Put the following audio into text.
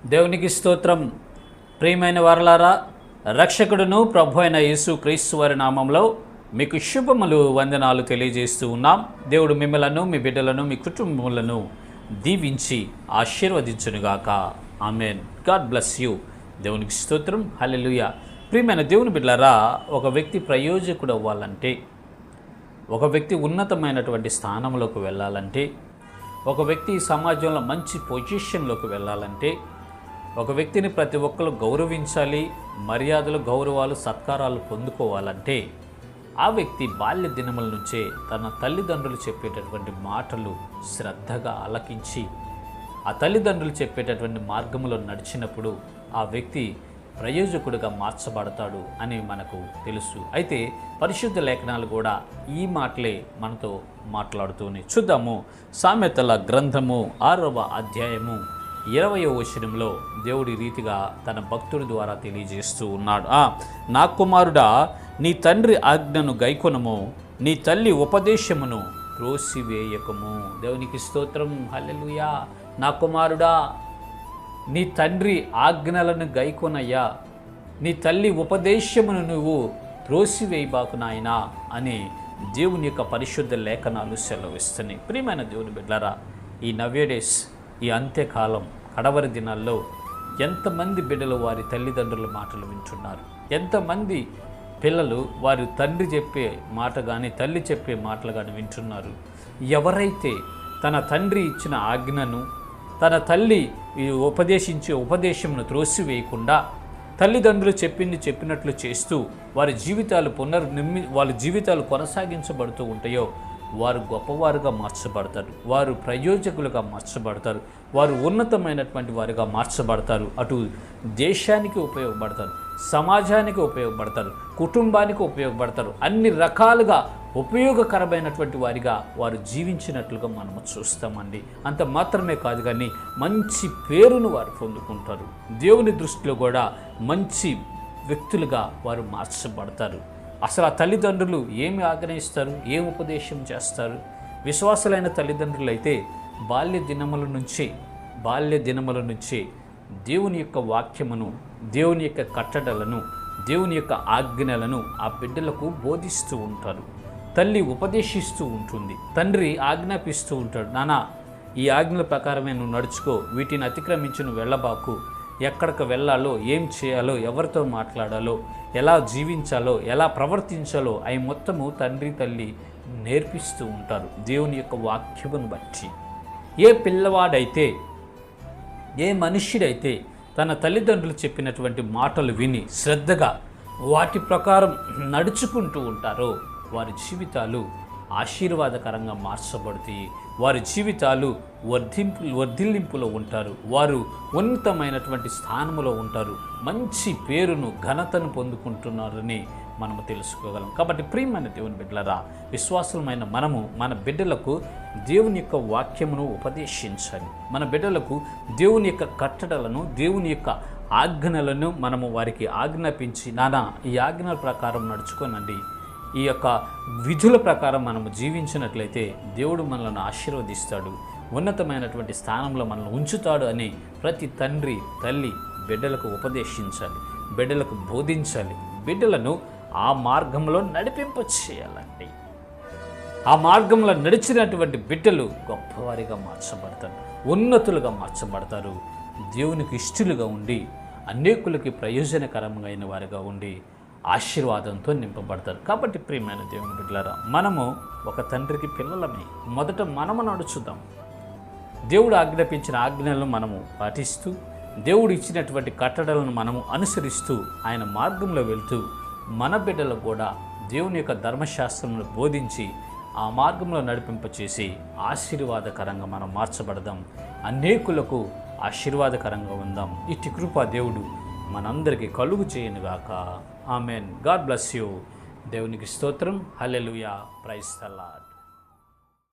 దేవునికి స్తోత్రం. ప్రియమైన వారలారా, రక్షకుడును ప్రభు అయిన యేసు క్రీస్తు వారి నామంలో మీకు శుభములు, వందనాలు తెలియజేస్తూ ఉన్నాం. దేవుడు మిమ్మలను, మీ బిడ్డలను, మీ కుటుంబములను దీవించి ఆశీర్వదించునుగాక. ఆమెన్. God bless you. దేవునికి స్తోత్రం. హల్లెలూయా. ప్రియమైన దేవుని బిడ్డలారా, ఒక వ్యక్తి ప్రయోజకుడు అవ్వాలంటే, ఒక వ్యక్తి ఉన్నతమైనటువంటి స్థానంలోకి వెళ్ళాలంటే, ఒక వ్యక్తి సమాజంలో మంచి పొజిషన్లోకి వెళ్ళాలంటే, ఒక వ్యక్తిని ప్రతి ఒక్కరు గౌరవించాలి, మర్యాదలు, గౌరవాలు, సత్కారాలు పొందుకోవాలంటే ఆ వ్యక్తి బాల్య దినముల నుంచే తన తల్లిదండ్రులు చెప్పేటటువంటి మాటలు శ్రద్ధగా ఆలకించి ఆ తల్లిదండ్రులు చెప్పేటటువంటి మార్గంలో నడిచినప్పుడు ఆ వ్యక్తి ప్రయోజకుడిగా మార్చబడతాడు అని మనకు తెలుసు. అయితే పరిశుద్ధ లేఖనాలు కూడా ఈ మాటలే మనతో మాట్లాడుతూనే చూద్దాము. సామెతల గ్రంథము 6వ అధ్యాయము 20వ వచనంలో దేవుడి రీతిగా తన భక్తుడి ద్వారా తెలియజేస్తూ ఉన్నాడు. నా కుమారుడా, నీ తండ్రి ఆజ్ఞను గైకొనము, నీ తల్లి ఉపదేశమును త్రోసివేయకము. దేవునికి స్తోత్రం. హల్లెలూయా. నా కుమారుడా, నీ తండ్రి ఆజ్ఞలను గైకొనయ్యా, నీ తల్లి ఉపదేశమును నువ్వు త్రోసివేయబాకు నాయనా అని దేవుని యొక్క పరిశుద్ధ లేఖనాలు సెలవిస్తున్నాయి. ప్రియమైన దేవుని బిడ్డలారా, ఈ నవ్యడేస్, ఈ అంత్యకాలం, కడవరి దినాల్లో ఎంతమంది బిడ్డలు వారి తల్లిదండ్రుల మాటలు వింటున్నారు? ఎంతమంది పిల్లలు వారి తండ్రి చెప్పే మాట కానీ తల్లి చెప్పే మాటలు కానీ వింటున్నారు? ఎవరైతే తన తండ్రి ఇచ్చిన ఆజ్ఞను, తన తల్లి ఉపదేశించే ఉపదేశంను త్రోసివేయకుండా తల్లిదండ్రులు చెప్పినట్లు చేస్తూ వారి జీవితాలు వాళ్ళ జీవితాలు కొనసాగించబడుతూ ఉంటాయో వారు గొప్పవారుగా మార్చబడతారు, వారు ప్రయోజకులుగా మార్చబడతారు, వారు ఉన్నతమైనటువంటి వారుగా మార్చబడతారు. అటు దేశానికి ఉపయోగపడతారు, సమాజానికి ఉపయోగపడతారు, కుటుంబానికి ఉపయోగపడతారు. అన్ని రకాలుగా ఉపయోగకరమైనటువంటి వారిగా వారు జీవించినట్లుగా మనము చూస్తామండి. అంత మాత్రమే కాదు, కానీ మంచి పేరును వారు పొందుకుంటారు. దేవుని దృష్టిలో కూడా మంచి వ్యక్తులుగా వారు మార్చబడతారు. అసలు ఆ తల్లిదండ్రులు ఏమి ఆగ్రహిస్తారు, ఏం ఉపదేశం చేస్తారు? విశ్వాసులైన తల్లిదండ్రులు అయితే బాల్య దినముల నుంచే దేవుని యొక్క వాక్యమును, దేవుని యొక్క కట్టడలను, దేవుని యొక్క ఆజ్ఞలను ఆ బిడ్డలకు బోధిస్తూ ఉంటారు. తల్లి ఉపదేశిస్తూ ఉంటుంది, తండ్రి ఆజ్ఞాపిస్తూ ఉంటాడు. నానా, ఈ ఆజ్ఞల ప్రకారమే నువ్వు నడుచుకో, వీటిని అతిక్రమించి నువ్వు వెళ్ళబాకు, ఎక్కడికి వెళ్ళాలో, ఏం చేయాలో, ఎవరితో మాట్లాడాలో, ఎలా జీవించాలో, ఎలా ప్రవర్తించాలో అవి మొత్తము తండ్రి తల్లి నేర్పిస్తూ ఉంటారు దేవుని యొక్క వాక్యమును బట్టి. ఏ పిల్లవాడైతే, ఏ మనుష్యుడైతే తన తల్లిదండ్రులు చెప్పినటువంటి మాటలు విని శ్రద్ధగా వాటి ప్రకారం నడుచుకుంటూ ఉంటారో వారి జీవితాలు ఆశీర్వాదకరంగా మార్చబడతాయి. వారి జీవితాలు వర్ధిల్లింపులో ఉంటారు, వారు ఉన్నతమైనటువంటి స్థానంలో ఉంటారు, మంచి పేరును, ఘనతను పొందుకుంటున్నారని మనము తెలుసుకోగలం. కాబట్టి ప్రియమైన దేవుని బిడ్డలారా, విశ్వాసులమైన మనము మన బిడ్డలకు దేవుని యొక్క వాక్యమును ఉపదేశించాలి. మన బిడ్డలకు దేవుని యొక్క కట్టడలను, దేవుని యొక్క ఆజ్ఞలను మనము వారికి ఆజ్ఞాపించి, నానా ఈ ఆజ్ఞల ప్రకారం నడుచుకోనండి, ఈ యొక్క విధుల ప్రకారం మనము జీవించినట్లయితే దేవుడు మనల్ని ఆశీర్వదిస్తాడు, ఉన్నతమైనటువంటి స్థానంలో మనల్ని ఉంచుతాడు అని ప్రతి తండ్రి తల్లి బిడ్డలకు ఉపదేశించాలి, బిడ్డలకు బోధించాలి, బిడ్డలను ఆ మార్గంలో నడిపింపచేయాలండి. ఆ మార్గంలో నడిచినటువంటి బిడ్డలు గొప్పవారిగా మార్చబడతారు, ఉన్నతులుగా మార్చబడతారు, దేవునికి ఇష్టలుగా ఉండి అనేకులకి ప్రయోజనకరమైన వారిగా ఉండి ఆశీర్వాదంతో నింపబడతారు. కాబట్టి ప్రియమైన దేవుని బిడ్డలారా, మనము ఒక తండ్రికి పిల్లలమే. మొదట మనము నడుచుదాం. దేవుడు ఆజ్ఞాపించిన ఆజ్ఞలను మనము పాటిస్తూ, దేవుడు ఇచ్చినటువంటి కట్టడలను మనము అనుసరిస్తూ, ఆయన మార్గంలో వెళ్తూ మన బిడ్డలకు కూడా దేవుని యొక్క ధర్మశాస్త్రమును బోధించి ఆ మార్గంలో నడిపింపచేసి ఆశీర్వాదకరంగా మనం మార్చబడదాం, అనేకులకు ఆశీర్వాదకరంగా ఉందాం. ఇట్టి కృప దేవుడు మనందరికీ కలుగు చేయనుగాక. ఆమెన్. God bless you. దేవునికి స్తోత్రం. హల్లెలూయా. Praise the lord.